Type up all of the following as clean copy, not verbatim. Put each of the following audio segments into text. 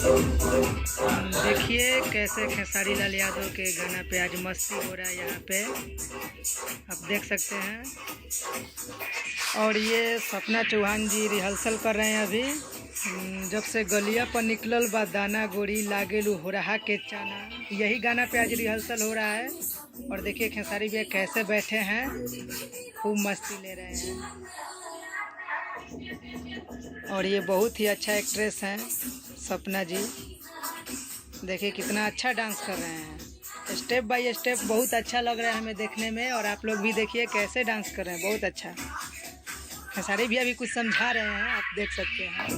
देखिए कैसे खेसारी लाल यादव के गाना पे आज मस्ती हो रहा है यहाँ पे, आप देख सकते हैं। और ये सपना चौहान जी रिहर्सल कर रहे हैं अभी। जब से गलिया पर निकलल बा दाना गोरी लागेलू हो रहा के चाना, यही गाना पे आज रिहर्सल हो रहा है। और देखिए खेसारी भैया कैसे बैठे हैं, खूब मस्ती ले रहे हैं। और ये बहुत ही अच्छा एक्ट्रेस हैं सपना जी, देखिए कितना अच्छा डांस कर रहे हैं, स्टेप बाय स्टेप बहुत अच्छा लग रहा है हमें देखने में। और आप लोग भी देखिए कैसे डांस कर रहे हैं, बहुत अच्छा। खेसारी भैया भी कुछ समझा रहे हैं, आप देख सकते हैं,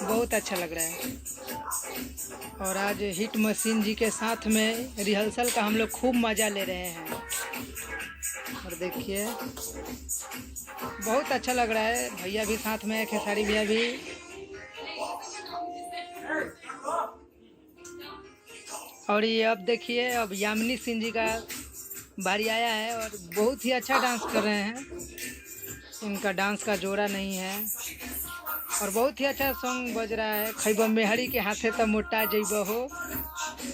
बहुत अच्छा लग रहा है। और आज हिट मशीन जी के साथ में रिहर्सल का हम लोग खूब मज़ा ले रहे हैं। और देखिए बहुत अच्छा लग रहा है, भैया भी साथ में, खेसारी भैया भी। और ये अब देखिए अब यामिनी सिंह जी का बारी आया है और बहुत ही अच्छा डांस कर रहे हैं, इनका डांस का जोड़ा नहीं है। और बहुत ही अच्छा सॉन्ग बज रहा है, खैबा मेहरी के हाथे तो मोटा जइबो हो,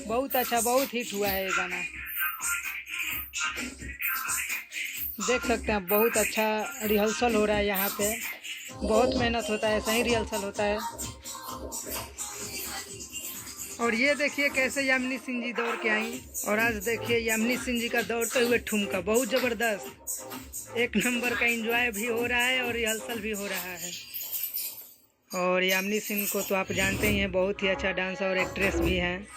बहुत अच्छा, बहुत हिट हुआ है ये गाना, देख सकते हैं। बहुत अच्छा रिहर्सल हो रहा है यहाँ पे, बहुत मेहनत होता है, ऐसा ही रिहर्सल होता है। और ये देखिए कैसे यामिनी सिंह जी दौड़ के आई। और आज देखिए यामिनी सिंह जी का दौड़ते हुए ठुमका बहुत ज़बरदस्त, एक नंबर का एंजॉय भी हो रहा है और रिहर्सल भी हो रहा है। और यामिनी सिंह को तो आप जानते ही हैं, बहुत ही अच्छा डांसर और एक्ट्रेस भी हैं।